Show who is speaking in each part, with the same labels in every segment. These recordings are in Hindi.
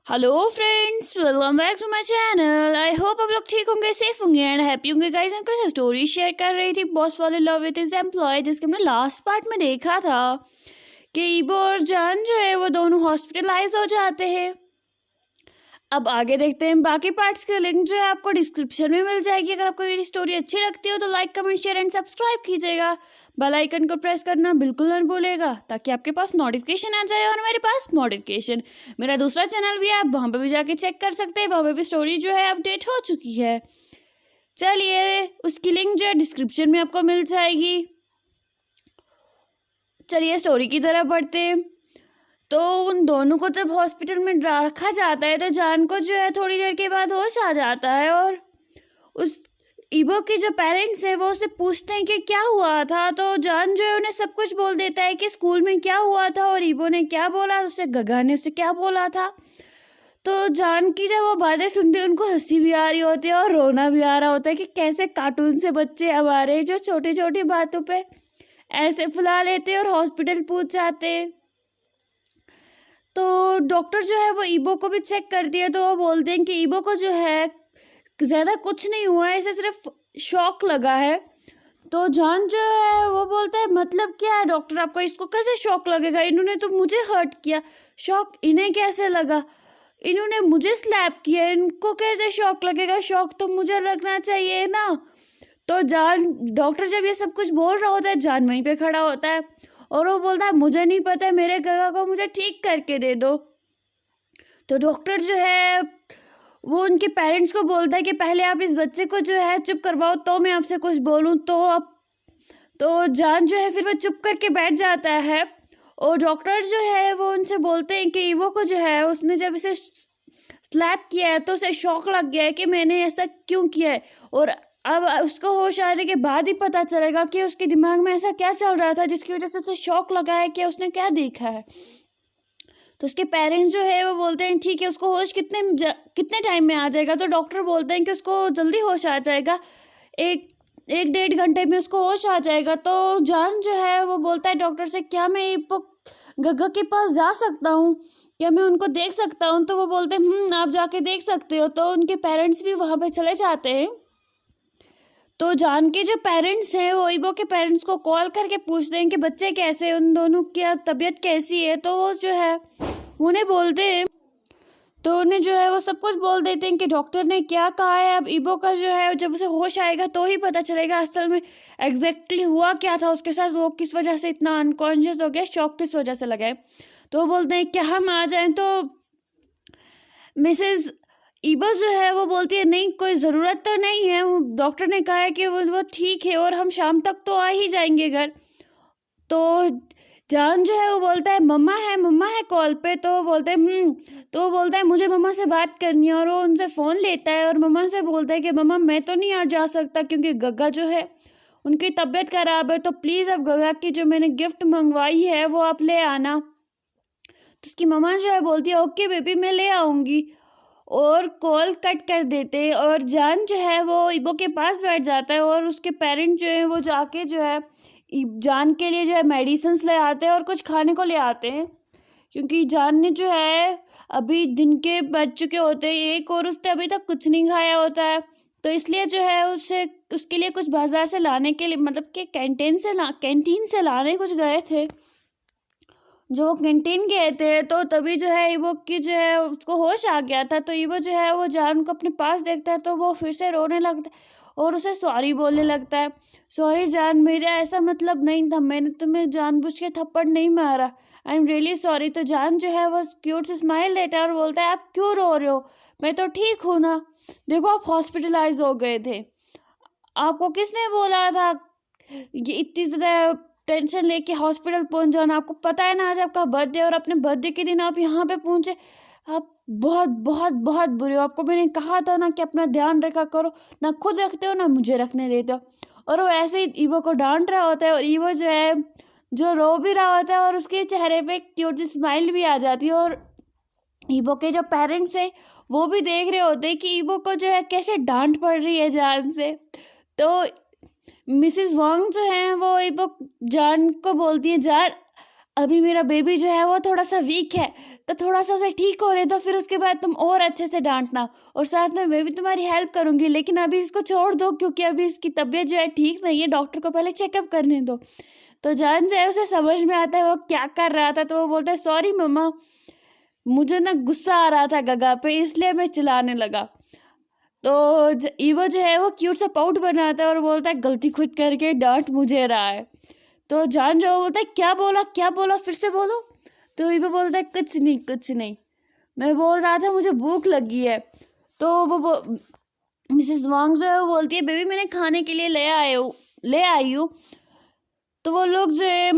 Speaker 1: Hello friends, welcome back to my channel. I hope आप लोग ठीक होंगे, सेफ होंगे एंड हैप्पी होंगे। गाइस, मैं आपके साथ स्टोरी शेयर कर रही थी बॉस वाले लव विद हिज एम्प्लॉय, जिसके हमने लास्ट पार्ट में देखा था कि ईबो और जान जो है वो दोनों हॉस्पिटलाइज हो जाते हैं। अब आगे देखते हैं बाकी पार्ट्स के लिंक जो है आपको डिस्क्रिप्शन में मिल जाएगी। अगर आपको मेरी स्टोरी अच्छी लगती हो तो like comment share and subscribe कीजिएगा। बेल आइकन को प्रेस करना बिल्कुल न भूलेगा ताकि आपके पास नोटिफिकेशन आ जाए। और मेरे पास नोटिफिकेशन मेरा दूसरा चैनल भी है, आप वहाँ पर भी जाके चेक कर सकते हैं। वहाँ पर भी स्टोरी जो है अपडेट हो चुकी है। चलिए, उसकी लिंक जो है डिस्क्रिप्शन में आपको मिल जाएगी। चलिए स्टोरी की तरफ बढ़ते हैं। तो उन दोनों को जब हॉस्पिटल में रखा जाता है तो जान को जो है थोड़ी देर के बाद होश आ जाता है। और उस ईबो के जो पेरेंट्स हैं वो उससे पूछते हैं कि क्या हुआ था। तो जान जो है उन्हें सब कुछ बोल देता है कि स्कूल में क्या हुआ था और ईबो ने क्या बोला, उससे गगा ने उससे क्या बोला था। तो जान की जब वो बातें सुनते हैं उनको हंसी भी आ रही होती है और रोना भी आ रहा होता है कि कैसे कार्टून से बच्चे हमारे जो छोटी छोटी बातों पे ऐसे फुला लेते और हॉस्पिटल पहुंच जाते। तो डॉक्टर जो है वो ईबो को भी चेक करती है। तो वो बोलते हैं कि ईबो को जो है ज़्यादा कुछ नहीं हुआ है, इसे सिर्फ शॉक लगा है। तो जान जो है वो बोलता है मतलब क्या है डॉक्टर, आपको इसको कैसे शॉक लगेगा, इन्होंने तो मुझे हर्ट किया, शॉक इन्हें कैसे लगा, इन्होंने मुझे स्लैप किया, इनको कैसे शॉक लगेगा, शॉक तो मुझे लगना चाहिए ना। तो जान डॉक्टर जब ये सब कुछ बोल रहा होता है जान वहीं पे खड़ा होता है और वो बोलता है मुझे नहीं पता, मेरे गगा को मुझे ठीक करके दे दो। तो डॉक्टर जो है वो उनके पेरेंट्स को बोलता है कि पहले आप इस बच्चे को जो है चुप करवाओ तो मैं आपसे कुछ बोलूँ। तो जान जो है फिर वो चुप करके बैठ जाता है। और डॉक्टर जो है वो उनसे बोलते हैं कि ईवो को जो है उसने जब इसे स्लैप किया है तो उसे शौक लग गया है कि मैंने ऐसा क्यों किया है। और अब उसको होश आने के बाद ही पता चलेगा कि उसके दिमाग में ऐसा क्या चल रहा था जिसकी वजह से उसे शौक लगा है कि उसने क्या देखा है। तो उसके पेरेंट्स जो है वो बोलते हैं ठीक है, उसको होश कितने टाइम में आ जाएगा। तो डॉक्टर बोलते हैं कि उसको जल्दी होश आ जाएगा, एक 1-1.5 घंटे में उसको होश आ जाएगा। तो जान जो है वो बोलता है डॉक्टर से क्या मैं गग्गा के पास जा सकता हूँ, क्या मैं उनको देख सकता हूँ। तो वो बोलते हैं आप जाके देख सकते हो। तो उनके पेरेंट्स भी वहाँ पे चले जाते हैं। तो जान के जो पेरेंट्स हैं वो ईबो के पेरेंट्स को कॉल करके पूछते हैं कि बच्चे कैसे, उन दोनों की तबीयत कैसी है। तो वो जो है उन्हें बोलते हैं, तो उन्हें जो है वो सब कुछ बोल देते हैं कि डॉक्टर ने क्या कहा है। अब ईबो का जो है जब उसे होश आएगा तो ही पता चलेगा असल में एग्जैक्टली हुआ क्या था उसके साथ, वो किस वजह से इतना अनकॉन्शियस हो गया, शॉक किस वजह से लगा है। तो वो बोलते हैं क्या हम आ जाएं। तो मिसेज ईबो जो है वो बोलती है नहीं, कोई ज़रूरत तो नहीं है, डॉक्टर ने कहा है कि वो ठीक है और हम शाम तक तो आ ही जाएंगे घर। तो जान जो है वो बोलता है मम्मा है कॉल पे। तो वो बोलते हैं तो वो बोलता है मुझे मम्मा से बात करनी है। और वो उनसे फ़ोन लेता है और मम्मा से बोलता है कि मम्मा मैं तो नहीं आ जा सकता क्योंकि गग्गा जो है उनकी तबीयत ख़राब है, तो प्लीज़ अब गग्गा की जो मैंने गिफ्ट मंगवाई है वो आप ले आना। तो उसकी मम्मा जो है बोलती है ओके बेबी मैं ले आऊँगी। और कॉल कट कर देते हैं और जान जो है वो ईबो के पास बैठ जाता है और उसके पेरेंट्स जो हैं वो जाके जो है जान के लिए जो है मेडिसिन्स ले आते हैं और कुछ खाने को ले आते हैं। क्योंकि जान ने जो है अभी दिन के बज चुके होते हैं 1 और उसने अभी तक कुछ नहीं खाया होता है। तो इसलिए जो है उसे उसके लिए कुछ बाज़ार से लाने के लिए मतलब कि कैंटीन से लाने कुछ गए थे। जो कैंटीन गए थे तो तभी जो है ईबो की जो है उसको होश आ गया था। तो ईबो जो है वो जान को अपने पास देखता है तो वो फिर से रोने लगता है और उसे सॉरी बोलने लगता है, सॉरी जान मेरा ऐसा मतलब नहीं था, मैंने तुम्हें जानबूझ के थप्पड़ नहीं मारा, आई एम रियली सॉरी। तो जान जो है वो क्यूट से स्माइल देता है और बोलता है आप क्यों रो रहे हो, मैं तो ठीक हूँ ना, देखो आप हॉस्पिटलाइज हो गए थे, आपको किसने बोला था ये इतनी ज़्यादा टेंशन लेके हॉस्पिटल पहुंच जाना, आपको पता है ना आज आपका बर्थडे और अपने बर्थडे के दिन आप यहाँ पे पहुंचे, आप बहुत बहुत बहुत बुरे हो, आपको मैंने कहा था ना कि अपना ध्यान रखा करो, ना खुद रखते हो ना मुझे रखने देते हो। और वो ऐसे ही ईवो को डांट रहा होता है और ईवो जो है जो रो भी रहा होता है और उसके चेहरे पे एक क्यूट सी स्माइल भी आ जाती है। और ईवो के जो पेरेंट्स हैं वो भी देख रहे होते हैं कि ईवो को जो है कैसे डांट पड़ रही है जान से। तो मिसेस वांग जो है वो ईबो जान को बोलती है जान अभी मेरा बेबी जो है वो थोड़ा सा वीक है, तो थोड़ा सा उसे ठीक होने दो, फिर उसके बाद तुम और अच्छे से डांटना, और साथ में मैं भी तुम्हारी हेल्प करूँगी, लेकिन अभी इसको छोड़ दो क्योंकि अभी इसकी तबीयत जो है ठीक नहीं है, डॉक्टर को पहले चेकअप करने दो। तो जान जो है उसे समझ में आता है वो क्या कर रहा था, तो वो बोलता है सॉरी मम्मा, मुझे ना गुस्सा आ रहा था गगा पे, इसलिए मैं चिल्लाने लगा। तो ईवो जो है वो क्यूट सा पाउट बनाता है और बोलता है गलती खुद करके डांट मुझे रहा है। तो जान जो बोलता है क्या बोला फिर से बोलो। तो ईवो बोलता है कुछ नहीं, मैं बोल रहा था मुझे भूख लगी है। तो वो मिसेस वांग जो है वो बोलती है बेबी मैंने खाने के लिए ले आई हूँ। तो वो लोग जो है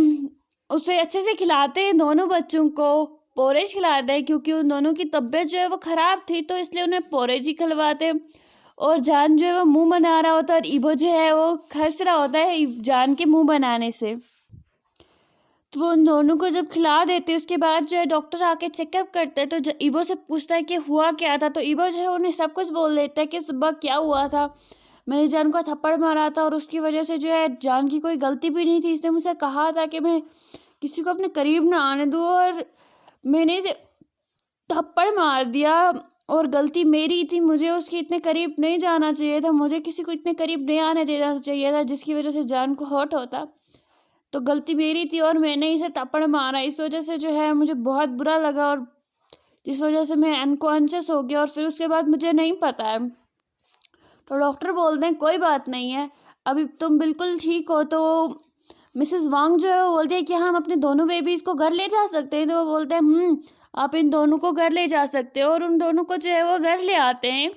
Speaker 1: उसे अच्छे से खिलाते हैं, दोनों बच्चों को पोरेज खिलाते हैं, क्योंकि उन दोनों की तबीयत जो है वो ख़राब थी, तो इसलिए उन्हें पोरेज ही खिलवाते हैं। और जान जो है वो मुंह बना रहा होता है और ईवो जो है वो हंस रहा होता है जान के मुंह बनाने से। तो वो उन दोनों को जब खिला देते उसके बाद जो है डॉक्टर आके चेकअप करते हैं, तो ईवो से पूछता है कि हुआ क्या था। तो ईवो जो है उन्हें सब कुछ बोल देता है कि सुबह क्या हुआ था, मैंने जान को थप्पड़ मारा था और उसकी वजह से जो है जान की कोई गलती भी नहीं थी, इसने मुझसे कहा था कि मैं किसी को अपने करीब ना आने दूँ, और मैंने इसे थप्पड़ मार दिया और गलती मेरी थी, मुझे उसके इतने करीब नहीं जाना चाहिए था, मुझे किसी को इतने करीब नहीं आने देना चाहिए था जिसकी वजह से जान को हर्ट होता, तो गलती मेरी थी और मैंने इसे थप्पड़ मारा, इस वजह से जो है मुझे बहुत बुरा लगा और जिस वजह से मैं अनकॉन्शियस हो गया और फिर उसके बाद मुझे नहीं पता है। तो डॉक्टर बोलते हैं कोई बात नहीं है, अभी तुम बिल्कुल ठीक हो। तो मिसेस वांग जो है वो बोलती है कि हम अपने दोनों बेबीज़ को घर ले जा सकते हैं। तो वो बोलते हैं आप इन दोनों को घर ले जा सकते हो, और उन दोनों को जो है वो घर ले आते हैं।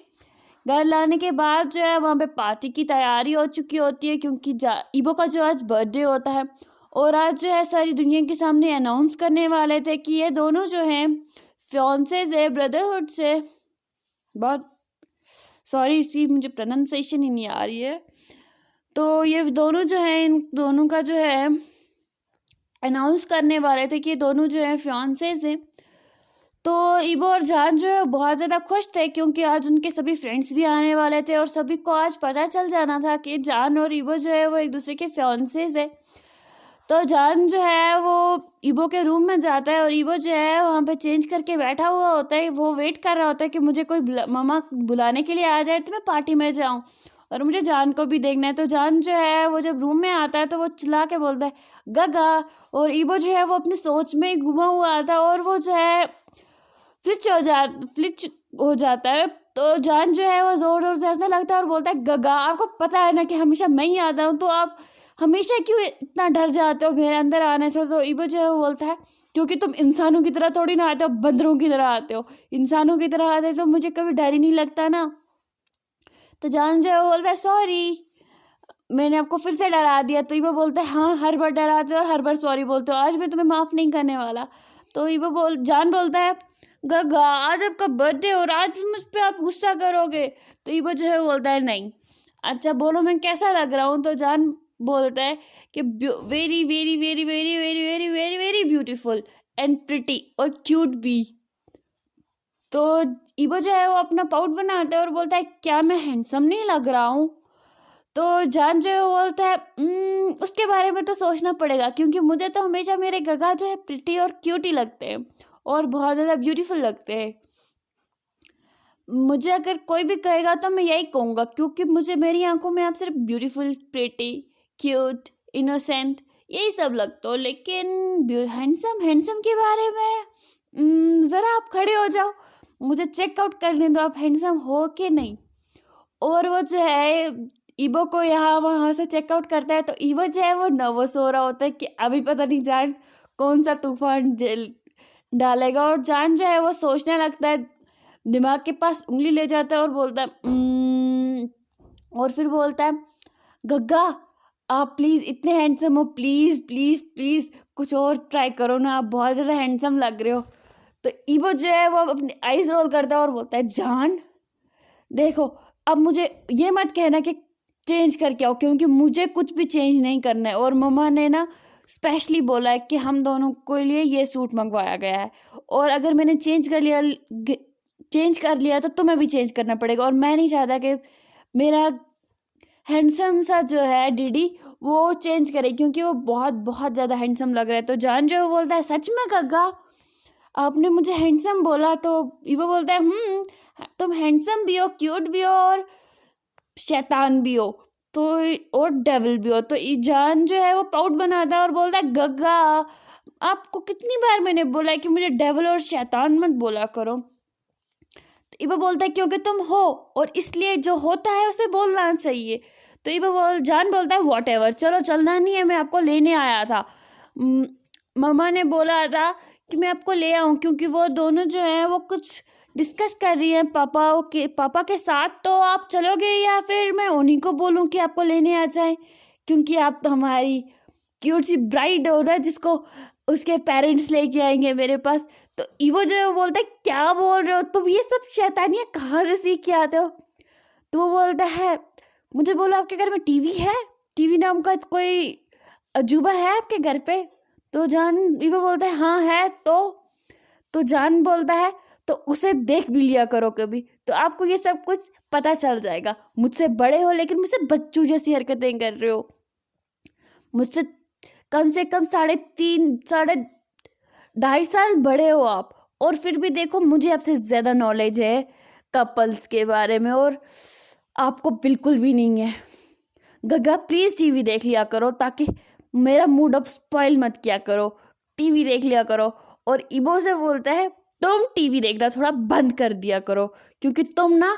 Speaker 1: घर लाने के बाद जो है वहाँ पे पार्टी की तैयारी हो चुकी होती है, क्योंकि ईवो का जो आज बर्थडे होता है, और आज जो है सारी दुनिया के सामने अनाउंस करने वाले थे कि ये दोनों जो हैं फियांसेस है ब्रदरहुड से। बहुत सॉरी, इसी मुझे प्रोनाउंसिएशन ही नहीं आ रही है। तो ये दोनों जो हैं इन दोनों का जो है अनाउंस करने वाले थे कि ये दोनों जो है फियांसेस हैं। तो ईवो और जान जो है बहुत ज़्यादा खुश थे, क्योंकि आज उनके सभी फ्रेंड्स भी आने वाले थे और सभी को आज पता चल जाना था कि जान और ईवो जो है वो एक दूसरे के फियांसेस है। तो जान जो है वो ईवो के रूम में जाता है और ईवो जो है वहाँ पे चेंज करके बैठा हुआ होता है, वो वेट कर रहा होता है कि मुझे कोई मम्मा बुलाने के लिए आ जाए तो मैं पार्टी में जाऊँ और मुझे जान को भी देखना है। तो जान जो है वो जब रूम में आता है तो वो चिल्ला के बोलता है गगा, और ईवो जो है वो अपनी सोच में ही घुमा हुआ आता है और वो जो है फ्लिच हो जाता है। तो जान जो है वो ज़ोर ज़ोर से हंसने लगता है और बोलता है गगा, आपको पता है ना कि हमेशा मैं ही आता हूँ, तो आप हमेशा क्यों इतना डर जाते हो मेरे अंदर आने से। तो ईवो जो है वो बोलता है क्योंकि तुम इंसानों की तरह थोड़ी ना आते हो, बंदरों की तरह आते हो, इंसानों की तरह आते तो मुझे कभी डर ही नहीं लगता ना। तो जान जो है वो बोलता है सॉरी, मैंने आपको फिर से डरा दिया। तो ईवो बोलता है हाँ, हर बार डराते हो और हर बार सॉरी बोलते हो, आज मैं तुम्हें माफ़ नहीं करने वाला। तो जान बोलता है गगा, आज आपका बर्थडे और आज भी मुझ पर आप गुस्सा करोगे। तो ईवो जो है बोलता है नहीं, अच्छा बोलो मैं कैसा लग रहा हूँ। तो जान बोलता है कि very very very very very very very very beautiful and pretty और क्यूट भी। तो ईवो जो है वो अपना पाउट बनाता है और बोलता है क्या मैं हैंडसम नहीं लग रहा हूँ। तो जान जो है वो बोलता है उसके बारे में तो सोचना पड़ेगा, क्योंकि मुझे तो हमेशा मेरे गगा जो है प्रिटी और क्यूट ही लगते हैं और बहुत ज़्यादा ब्यूटीफुल लगते हैं। मुझे अगर कोई भी कहेगा तो मैं यही कहूँगा, क्योंकि मुझे मेरी आंखों में आप सिर्फ ब्यूटीफुल, प्रिटी, क्यूट, इनोसेंट यही सब लगते हो, लेकिन हैंडसम के बारे में ज़रा आप खड़े हो जाओ, मुझे चेकआउट करने दो आप हैंडसम हो कि नहीं। और वो जो है ईवो को यहाँ वहाँ से चेकआउट करता है। तो ईवो जो है वो नर्वस हो रहा होता है कि अभी पता नहीं जान कौन सा तूफान डालेगा, और जान जो है वो सोचने लगता है, दिमाग के पास उंगली ले जाता है और बोलता है और फिर बोलता है गग्गा आप प्लीज़ इतने हैंडसम हो, प्लीज़ प्लीज़ प्लीज़ कुछ और ट्राई करो ना, आप बहुत ज़्यादा हैंडसम लग रहे हो। तो ईवो जो है वो अपनी आइज़ रोल करता है और बोलता है जान देखो, अब मुझे ये मत कहना कि चेंज करके आओ, क्योंकि मुझे कुछ भी चेंज नहीं करना है, और मम्मा ने ना स्पेशली बोला है कि हम दोनों के लिए ये सूट मंगवाया गया है, और अगर मैंने चेंज कर लिया तो तुम्हें भी चेंज करना पड़ेगा, और मैं नहीं चाहता कि मेरा हैंडसम सा जो है डीडी वो चेंज करे, क्योंकि वो बहुत बहुत ज़्यादा हैंडसम लग रहा है। तो जान जो है वो बोलता है सच में गग्गा आपने मुझे हैंडसम बोला? तो ईवो बोलता है तुम हैंडसम भी हो, क्यूट भी हो और शैतान भी हो, तो और डेविल भी हो। तो जान जो है वो पाउट बनाता है और बोलता है गग्गा आपको कितनी बार मैंने बोला है कि मुझे डेविल और शैतान मत बोला करो। तो ईवो बोलता है क्योंकि तुम हो और इसलिए जो होता है उसे बोलना चाहिए। तो जान बोलता है वॉट चलो चलना नहीं है, मैं आपको लेने आया था। मम्मा ने बोला था कि मैं आपको ले आऊँ, क्योंकि वो दोनों जो है वो कुछ डिस्कस कर रही हैं पापा के साथ। तो आप चलोगे या फिर मैं उन्हीं को बोलूँ कि आपको लेने आ जाए, क्योंकि आप तो हमारी क्यूट सी ब्राइड हो ना जिसको उसके पेरेंट्स लेके आएंगे मेरे पास। तो ईवो जो है वो बोलता है क्या बोल रहे हो तुम, ये सब शैतानियाँ कहाँ से सीख के आते हो? तो वो बोलता है मुझे बोलो आपके घर में टीवी है, टीवी नाम का कोई अजूबा है आपके घर पे? तो ईवो बोलता है हाँ है। तो जान बोलता है तो उसे देख भी लिया करो कभी, तो आपको ये सब कुछ पता चल जाएगा। मुझसे बड़े हो लेकिन मुझसे बच्चों जैसी हरकतें कर रहे हो। मुझसे कम से कम 2.5 साल बड़े हो आप, और फिर भी देखो मुझे आपसे ज़्यादा नॉलेज है कपल्स के बारे में और आपको बिल्कुल भी नहीं है। गग्गा प्लीज़ टीवी देख लिया करो, ताकि मेरा मूड अप स्पॉइल मत किया करो, टीवी देख लिया करो। और ईवो से बोलता है तुम टीवी देखना थोड़ा बंद कर दिया करो, क्योंकि तुम ना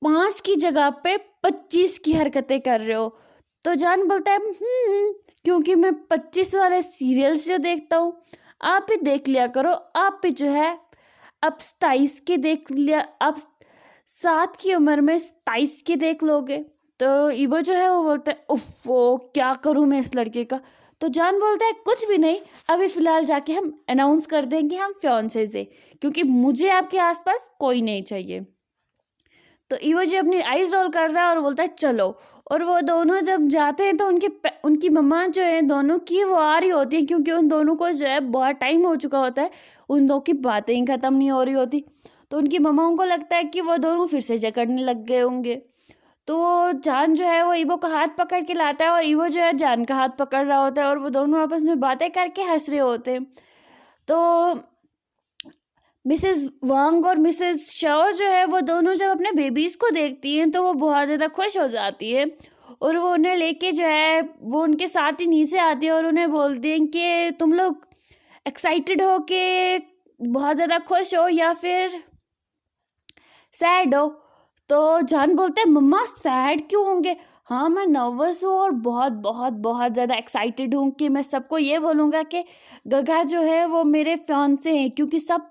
Speaker 1: 5 की जगह पे 25 की हरकतें कर रहे हो। तो जान बोलता है क्योंकि मैं 25 वाले सीरियल्स जो देखता हूँ आप भी देख लिया करो, आप भी जो है अब 27 के देख लिया, अब 7 की उम्र में 27 के देख लोगे। तो ईवो जो है वो बोलता है उफ वो क्या करूँ मैं इस लड़के का। तो जान बोलता है कुछ भी नहीं, अभी फ़िलहाल जाके हम अनाउंस कर देंगे हम फियांसे से, क्योंकि मुझे आपके आसपास कोई नहीं चाहिए। तो ईवो जी अपनी आईज रोल कर रहा है और बोलता है चलो। और वो दोनों जब जाते हैं तो उनकी मम्मा जो है दोनों की वो आ रही होती है, क्योंकि उन दोनों को जो है बहुत टाइम हो चुका होता है, उन दो की बातें ही ख़त्म नहीं हो रही होती। तो उनकी मम्माओं को लगता है कि वो दोनों फिर से जकड़ने लग गए होंगे। तो जान जो है वो ईवो का हाथ पकड़ के लाता है और ईवो जो है जान का हाथ पकड़ रहा होता है और वो दोनों आपस में बातें करके हंस रहे होते हैं। तो मिसेस वांग और मिसेस शाओ जो है वो दोनों जब अपने बेबीज़ को देखती हैं तो वो बहुत ज़्यादा खुश हो जाती है, और वो उन्हें लेके जो है वो उनके साथ ही नीचे आती है और उन्हें बोलती हैं कि तुम लोग एक्साइटेड हो के बहुत ज़्यादा खुश हो या फिर सैड हो? तो जान बोलते हैं मम्मा सैड क्यों होंगे, हाँ मैं नर्वस हूँ और बहुत बहुत बहुत ज़्यादा एक्साइटेड हूँ कि मैं सबको ये बोलूँगा कि गगा जो है वो मेरे फियांसे हैं, क्योंकि सब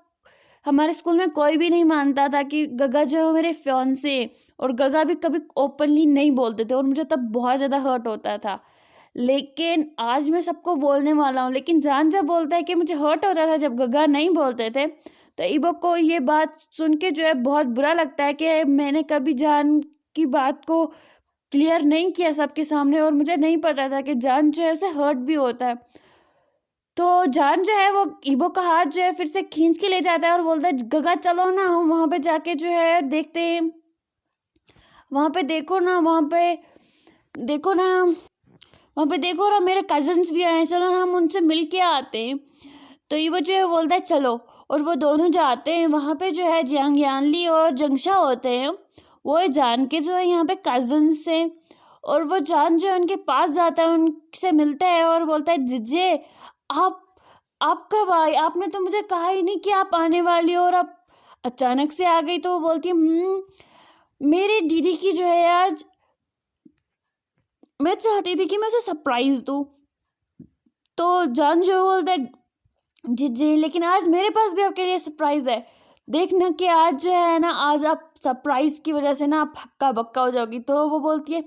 Speaker 1: हमारे स्कूल में कोई भी नहीं मानता था कि गगा जो है मेरे फियांसे हैं, और गगा भी कभी ओपनली नहीं बोलते थे और मुझे तब बहुत ज़्यादा हर्ट होता था। लेकिन आज मैं सबको बोलने वाला हूँ। लेकिन जान जब बोलता है कि मुझे हर्ट होता था जब गगा नहीं बोलते थे, तो ईवो को ये बात सुन के जो है बहुत बुरा लगता है कि मैंने कभी जान की बात को क्लियर नहीं किया सबके सामने, और मुझे नहीं पता था कि जान जो है उसे हर्ट भी होता है। तो जान जो है वो ईवो का हाथ जो है फिर से खींच के ले जाता है और बोलता है गगा चलो ना हम वहाँ पे जाके जो है देखते हैं, वहाँ पे देखो ना, वहाँ पे देखो ना, वहाँ पे देखो ना मेरे कजन्स भी आए हैं, चलो ना हम उनसे मिल के आते हैं। तो ईवो जो है बोलता है चलो, और वो दोनों जाते हैं। वहाँ पे जो है जियांग यानली और जंगशा होते हैं, वो जान के जो है यहाँ पे कजन्स हैं, और वो जान जो है उनके पास जाता है, उनसे मिलता है और बोलता है जिजे आप कब आई, आपने तो मुझे कहा ही नहीं कि आप आने वाली हो और आप अचानक से आ गई। तो वो बोलती है मेरी दीदी की जो है आज मैं चाहती थी कि मैं उसे सरप्राइज़ दूँ। तो जान जो बोलता है जी लेकिन आज मेरे पास भी आपके लिए सरप्राइज़ है, देखना कि आज जो है ना आज आप सरप्राइज़ की वजह से ना आप हक्का बक्का हो जाओगी। तो वो बोलती है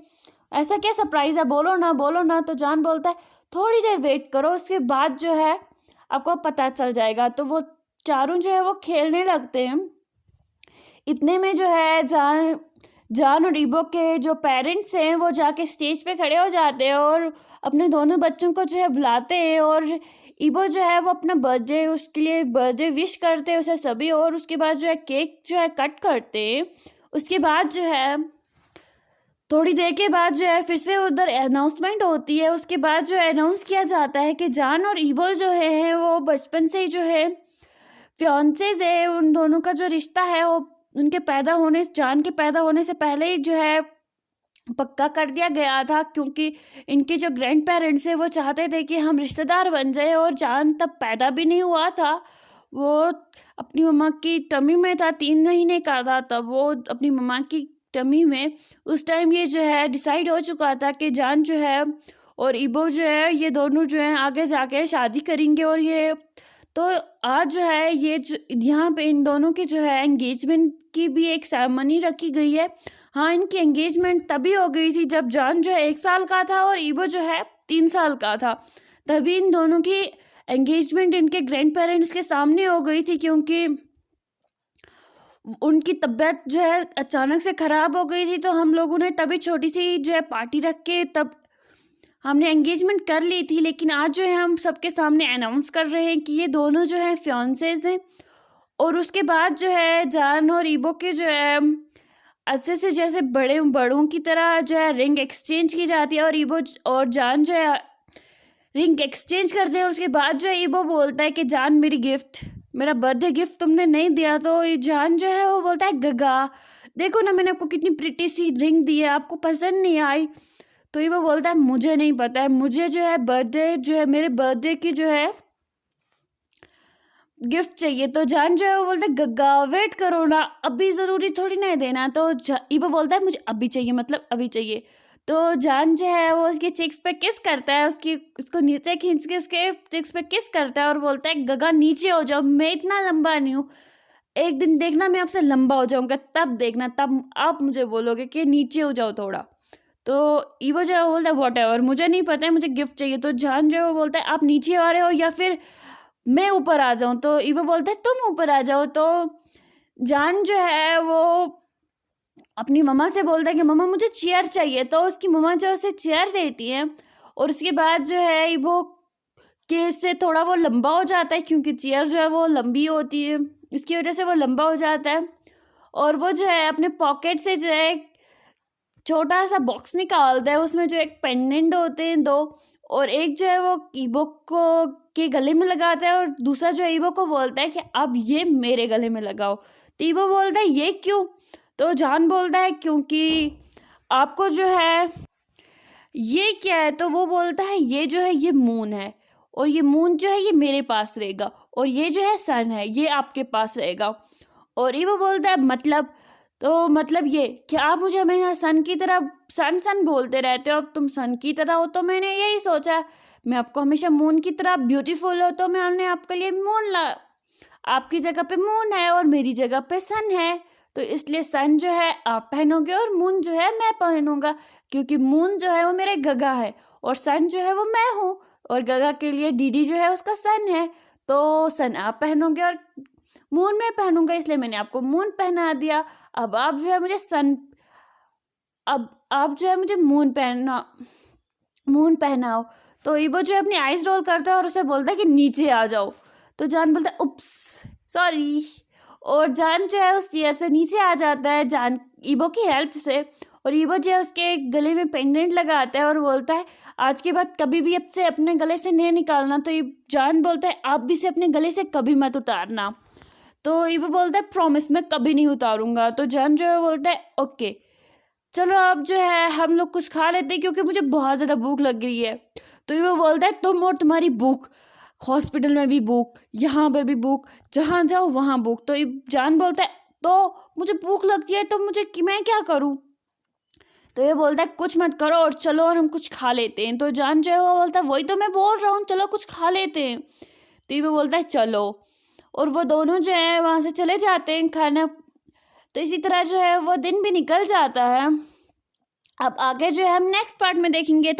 Speaker 1: ऐसा क्या सरप्राइज़ है, बोलो ना बोलो ना। तो जान बोलता है थोड़ी देर वेट करो, उसके बाद जो है आपको पता चल जाएगा। तो वो चारों जो है वो खेलने लगते हैं। इतने में जो है जान और ईवो के जो पेरेंट्स हैं वो जाके स्टेज पे खड़े हो जाते हैं और अपने दोनों बच्चों को जो है बुलाते हैं, और ईवो जो है वो अपना बर्थडे उसके लिए बर्थडे विश करते हैं उसे सभी, और उसके बाद जो है केक जो है कट करते हैं। उसके बाद जो है थोड़ी देर के बाद जो है फिर से उधर अनाउंसमेंट होती है। उसके बाद जो है अनाउंस किया जाता है कि जान और ईबो जो है वो बचपन से ही जो है फियांसेस है। उन दोनों का जो रिश्ता है वो उनके जान के पैदा होने से पहले ही जो है पक्का कर दिया गया था, क्योंकि इनके जो ग्रैंड पेरेंट्स हैं वो चाहते थे कि हम रिश्तेदार बन जाए। और जान तब पैदा भी नहीं हुआ था, वो अपनी मम्मा की टमी में था, 3 महीने का था तब वो अपनी मम्मा की टमी में। उस टाइम ये जो है डिसाइड हो चुका था कि जान जो है और ईबो जो है ये दोनों जो है आगे जाके शादी करेंगे। और ये तो आज जो है ये यहाँ पे इन दोनों की जो है एंगेजमेंट की भी एक सेरेमनी रखी गई है। हाँ, इनकी एंगेजमेंट तभी हो गई थी जब जान जो है 1 साल का था और ईबो जो है 3 साल का था। तभी इन दोनों की एंगेजमेंट इनके ग्रैंड पेरेंट्स के सामने हो गई थी, क्योंकि उनकी तबीयत जो है अचानक से ख़राब हो गई थी। तो हम लोगों ने तभी छोटी सी जो है पार्टी रख के तब हमने एंगेजमेंट कर ली थी। लेकिन आज जो है हम सबके सामने अनाउंस कर रहे हैं कि ये दोनों जो है फियांसेस हैं। और उसके बाद जो है जान और ईबो के जो है अच्छे से जैसे बड़ों की तरह जो है रिंग एक्सचेंज की जाती है। और ईबो और जान जो है रिंग एक्सचेंज करते हैं। और उसके बाद जो है ईबो बोलता है कि जान मेरा बर्थडे गिफ्ट तुमने नहीं दिया। तो जान जो है वो बोलता है गगा देखो ना, मैंने आपको कितनी प्रिटी सी रिंग दी है, आपको पसंद नहीं आई। तो ईबो बोलता है मुझे नहीं पता है, मुझे जो है मेरे बर्थडे की जो है गिफ्ट चाहिए। तो जान जो है वो बोलता है गग्गा वेट करो ना, अभी ज़रूरी थोड़ी ना है देना। तो ईबो बोलता है मुझे अभी चाहिए, मतलब अभी चाहिए। तो जान जो है वो उसके चिक्स पे किस करता है, उसको नीचे खींच के उसके चिक्स पे किस करता है और बोलता है गगा नीचे हो जाओ, मैं इतना लंबा नहीं हूँ, एक दिन देखना मैं आपसे लंबा हो जाऊँगा, तब देखना, तब आप मुझे बोलोगे कि नीचे हो जाओ थोड़ा। तो ईबो जो है वो बोलता है व्हाटएवर, मुझे नहीं पता है, मुझे गिफ्ट चाहिए। तो जान जो है वो बोलता है आप नीचे आ रहे हो या फिर मैं ऊपर आ जाऊँ। तो ईबो बोलता है तुम ऊपर आ जाओ। तो जान जो है वो अपनी मम्मा से बोलता है कि मम्मा मुझे चेयर चाहिए। तो उसकी मम्मा जो उसे चेयर देती है। और उसके बाद जो है ईबो के से थोड़ा वो लंबा हो जाता है, क्योंकि चेयर जो है वो लंबी होती है, इसकी वजह से वो लंबा हो जाता है। और वो जो है अपने पॉकेट से जो है छोटा सा बॉक्स निकालता है, उसमें जो एक पेंडेंट होते हैं 2, और एक जो है वो ईबो को के गले में लगाता है और दूसरा जो है ईबो को बोलता है कि अब ये मेरे गले में लगाओ। तो ईबो बोलता है ये क्यों? तो जान बोलता है क्योंकि आपको जो है ये क्या है। तो वो बोलता है ये जो है ये मून है, और ये मून जो है ये मेरे पास रहेगा, और ये जो है सन है ये आपके पास रहेगा। और ईबो बोलता है मतलब, तो मतलब ये कि आप मुझे हमेशा सन बोलते रहते हो, अब तुम सन की तरह हो। तो मैंने यही सोचा मैं आपको हमेशा मून की तरह ब्यूटीफुल हो, तो मैंने आपके लिए आपकी जगह पे मून है और मेरी जगह पे सन है, तो इसलिए सन जो है आप पहनोगे और मून जो है मैं पहनूंगा, क्योंकि मून जो है वो मेरे गगा है और सन जो है वो मैं हूँ, और गगा के लिए दीदी जो है उसका सन है। तो सन आप पहनोगे और मून में पहनूंगा, इसलिए मैंने आपको मून पहना दिया। अब आप जो है मुझे मून पहनाओ। तो ईबो जो है अपनी आइज रोल करता है और उसे बोलता है कि नीचे आ जाओ। तो जान बोलता है उप्स सॉरी, और जान जो है उस चेयर से नीचे आ जाता है ईबो की हेल्प से। और ईबो जो है उसके गले में पेंडेंट लगाता है और बोलता है आज के बाद कभी भी अब से अपने गले से नहीं निकालना। तो जान बोलता है आप भी इसे अपने गले से कभी मत उतारना। तो ईबो बोलता है प्रॉमिस मैं कभी नहीं उतारूंगा। तो जान जो है बोलता है ओके चलो अब जो है हम लोग कुछ खा लेते हैं, क्योंकि मुझे बहुत ज़्यादा भूख लग रही है। तो ईबो बोलता है तुम और तुम्हारी भूख, हॉस्पिटल में भी भूख, यहाँ पे भी भूख, जहाँ जाओ वहाँ भूख। तो जान बोलता है तो मुझे भूख लगती है तो मैं क्या करूँ? तो ये बोलता है कुछ मत करो और चलो और हम कुछ खा लेते हैं। तो जान जो है वो बोलता है वही तो मैं बोल रहा हूँ, चलो कुछ खा लेते हैं। तो ये बोलता है चलो, और वो दोनों जो है वहाँ से चले जाते हैं खाना। तो इसी तरह जो है वो दिन भी निकल जाता है। अब आगे जो है हम नेक्स्ट पार्ट में देखेंगे।